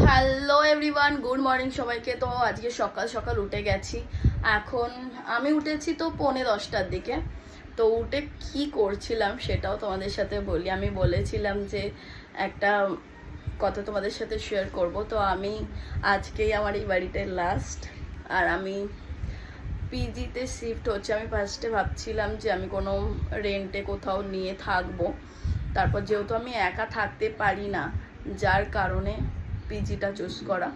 Hello everyone, good morning সবাইকে। তো আজকে সকাল সকাল উঠে গেছি। এখন আমি উঠেছি তো 9:45টার দিকে। তো উঠে কি করছিলাম সেটাও তোমাদের সাথে বলি। আমি বলেছিলাম যে একটা কথা তোমাদের সাথে শেয়ার করব। তো আমি আজকেই আমার এই বাড়িটার লাস্ট, আর আমি পিজিতে শিফট হচ্ছে। আমি ফার্স্টে ভাবছিলাম যে আমি কোনো রেন্টে কোথাও নিয়ে থাকবো, তারপর যেহেতু আমি একা থাকতে পারি না, যার কারণে পিজিটা চুজ করা।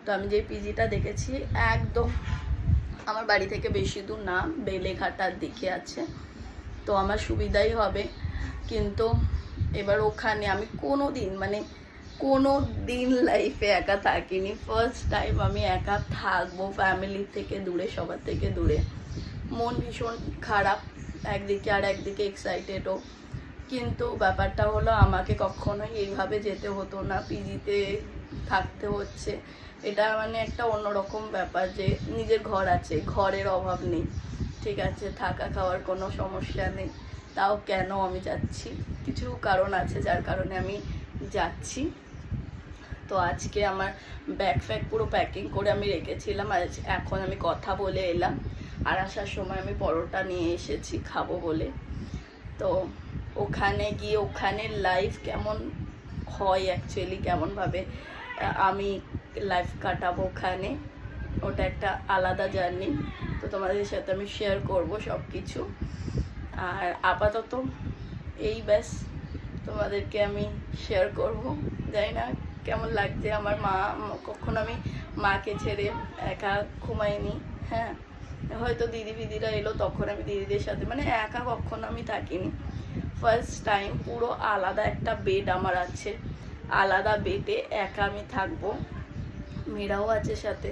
তো আমি যে পিজিটা দেখেছি একদম আমার বাড়ি থেকে বেশি দূর না, বেলেঘাটার দিকে আছে, তো আমার সুবিধাই হবে। কিন্তু এবার ওখানে আমি কোনো দিন লাইফে একা থাকিনি। ফার্স্ট টাইম আমি একা থাকবো, ফ্যামিলির থেকে দূরে, সবার থেকে দূরে। মন ভীষণ খারাপ একদিকে, আর একদিকে এক্সাইটেডও। কিন্তু ব্যাপারটা হলো আমাকে কখনোই এইভাবে যেতে হতো না, পিজিতে থাকতে হচ্ছে। এটা একটা অন্যরকম ব্যাপার যে নিজের ঘর আছে, ঘরের অভাব নেই, ঠিক আছে, থাকা খাওয়ার কোনো সমস্যা নেই, তাও কেন আমি যাচ্ছি? কিছু কারণ আছে যার কারণে আমি যাচ্ছি। তো আজকে আমার ব্যাগ ফ্যাগ পুরো প্যাকিং করে আমি রেখেছিলাম, আর এখন আমি কথা বলে এলাম। আর আসার সময় আমি পরোটা নিয়ে এসেছি খাবো বলে। তো ওখানে গিয়ে ওখানের লাইফ কেমন হয়, অ্যাকচুয়ালি কেমনভাবে আমি লাইফ কাটাবো ওখানে, ওটা একটা আলাদা জার্নি। তো তোমাদের সাথে আমি শেয়ার করব সব কিছু। আর আপাতত এই ব্যাস তোমাদেরকে আমি শেয়ার করব। জানি না কেমন লাগছে আমার মা, কখনো আমি মাকে ছেড়ে একা ঘুমাইনি। হ্যাঁ, হয়তো দিদি ফিদিরা এলো তখন আমি দিদিদের সাথে, একা কখনো আমি থাকিনি। ফার্স্ট টাইম পুরো আলাদা একটা বেড আমার আছে, আলাদা বেডে একা আমি থাকবো, মেয়েরাও আছে সাথে,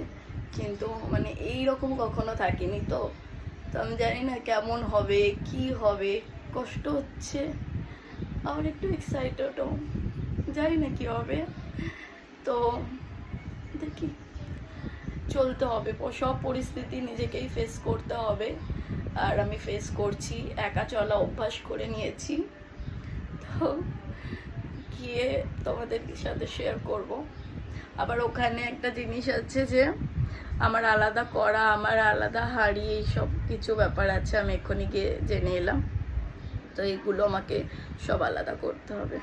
কিন্তু এইরকম কখনো থাকিনি। তো আমি জানি না কেমন হবে, কি হবে, কষ্ট হচ্ছে, আবার একটু এক্সাইটেডও, জানি না কি হবে। তো দেখি, চলতে হবে, সব পরিস্থিতি নিজেকেই ফেস করতে হবে, আর আমি ফেস করছি। একা চলা অভ্যাস করে নিয়েছি। তো গিয়ে তোমাদের সাথে শেয়ার করব। আবার ওখানে একটা জিনিস আছে যে আমার আলাদা করা, আমার আলাদা হাড়ি, এইসব কিছু ব্যাপার আছে, আমি এক্ষুনি গিয়ে জেনে এলাম। তো এইগুলো আমাকে সব আলাদা করতে হবে।